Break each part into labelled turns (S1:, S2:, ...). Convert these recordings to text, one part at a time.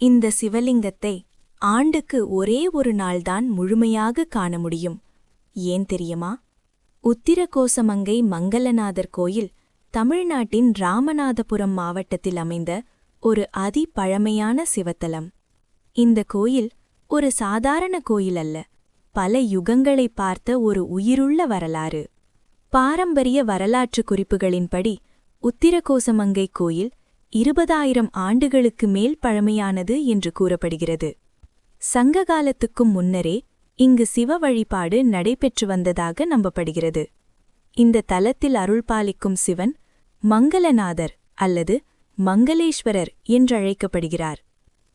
S1: இந்த சிவலிங்கத்தை ஆண்டுக்கு ஒரே ஒரு நாள்தான் முழுமையாக காண முடியும். ஏன் தெரியுமா? உத்திரகோசமங்கை மங்களநாதர் கோயில் தமிழ்நாட்டின் ராமநாதபுரம் மாவட்டத்தில் அமைந்த ஒரு பழமையான சிவத்தலம். இந்த கோயில் ஒரு சாதாரண கோயில் அல்ல, பல யுகங்களை பார்த்த ஒரு உயிருள்ள வரலாறு. பாரம்பரிய வரலாற்று குறிப்புகளின்படி உத்திரகோசமங்கை கோயில் 20,000 ஆண்டுகளுக்கு மேல் பழமையானது என்று கூறப்படுகிறது. சங்ககாலத்துக்கும் முன்னரே இங்கு சிவ வழிபாடு நடைபெற்று வந்ததாக நம்பப்படுகிறது. இந்த தலத்தில் அருள்பாலிக்கும் சிவன் மங்களநாதர் அல்லது மங்களேஸ்வரர் என்றழைக்கப்படுகிறார்.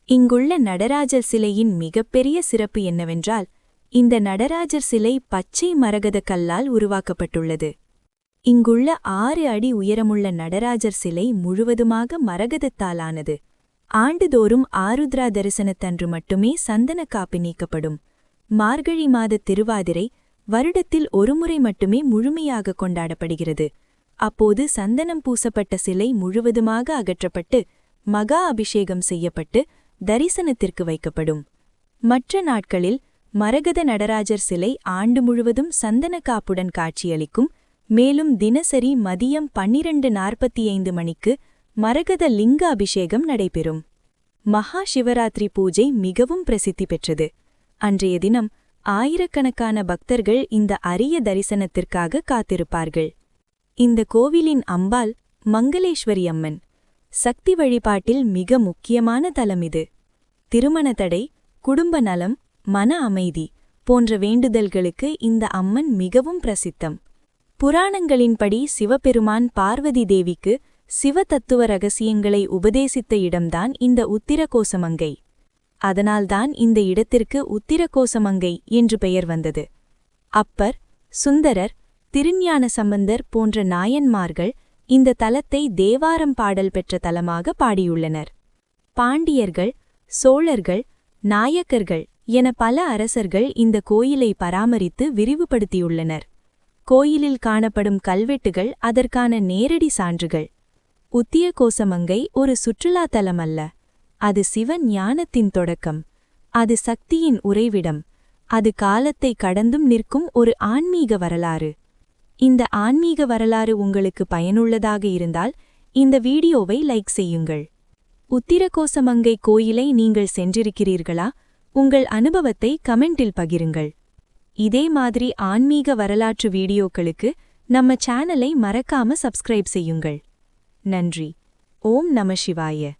S1: இங்குள்ள நடராஜர் சிலையின் மிகப்பெரிய சிறப்பு என்னவென்றால், இந்த நடராஜர் சிலை பச்சை மரகத கல்லால் உருவாக்கப்பட்டுள்ளது. இங்குள்ள 6 அடி உயரமுள்ள நடராஜர் சிலை முழுவதுமாக மரகதத்தாலானது. ஆண்டுதோறும் ஆருத்ரா தரிசனத்தன்று மட்டுமே சந்தன காப்பு நீக்கப்படும். மார்கழி மாத திருவாதிரை வருடத்தில் ஒருமுறை மட்டுமே முழுமையாக கொண்டாடப்படுகிறது. அப்போது சந்தனம் பூசப்பட்ட சிலை முழுவதுமாக அகற்றப்பட்டு மகா அபிஷேகம் செய்யப்பட்டு தரிசனத்திற்கு வைக்கப்படும். மற்ற நாட்களில் மரகத நடராஜர் சிலை ஆண்டு முழுவதும் சந்தன காப்புடன் காட்சியளிக்கும். மேலும் தினசரி மதியம் 12:45 மணிக்கு மரகத லிங்க அபிஷேகம் நடைபெறும். மகா சிவராத்திரி பூஜை மிகவும் பிரசித்தி பெற்றது. அன்றைய தினம் ஆயிரக்கணக்கான பக்தர்கள் இந்த அரிய தரிசனத்திற்காக காத்திருப்பார்கள். இந்த கோவிலின் அம்பாள் மங்களேஸ்வரி அம்மன். சக்தி வழிபாட்டில் மிக முக்கியமான தலம் இது. திருமண தடை, குடும்ப நலம், மன அமைதி போன்ற வேண்டுதல்களுக்கு இந்த அம்மன் மிகவும் பிரசித்தம். புராணங்களின்படி சிவபெருமான் பார்வதி தேவிக்கு சிவ தத்துவ ரகசியங்களை உபதேசித்த இடம்தான் இந்த உத்திரகோசமங்கை. அதனால்தான் இந்த இடத்திற்கு உத்திரகோசமங்கை என்று பெயர் வந்தது. அப்பர், சுந்தரர், திருஞான சம்பந்தர் போன்ற நாயன்மார்கள் இந்த தலத்தை தேவாரம் பாடல் பெற்ற தலமாக பாடியுள்ளனர். பாண்டியர்கள், சோழர்கள், நாயக்கர்கள் என பல அரசர்கள் இந்த கோயிலை பராமரித்து விரிவுபடுத்தியுள்ளனர். கோயிலில் காணப்படும் கல்வெட்டுகள் அதற்கான நேரடி சான்றுகள். உத்திரகோசமங்கை ஒரு சுற்றுலா தலம் அல்ல, அது சிவ ஞானத்தின் தொடக்கம். அது சக்தியின் உறைவிடம். அது காலத்தை கடந்தும் நிற்கும் ஒரு ஆன்மீக வரலாறு. இந்த ஆன்மீக வரலாறு உங்களுக்கு பயனுள்ளதாக இருந்தால் இந்த வீடியோவை லைக் செய்யுங்கள். உத்திரகோசமங்கை கோயிலை நீங்கள் சென்றிருக்கிறீர்களா? உங்கள் அனுபவத்தை கமெண்டில் பகிருங்கள். இதே மாதிரி ஆன்மீக வரலாற்று வீடியோக்களுக்கு நம்ம சேனலை மறக்காம சப்ஸ்கிரைப் செய்யுங்கள். நன்றி. ஓம் நம சிவாய.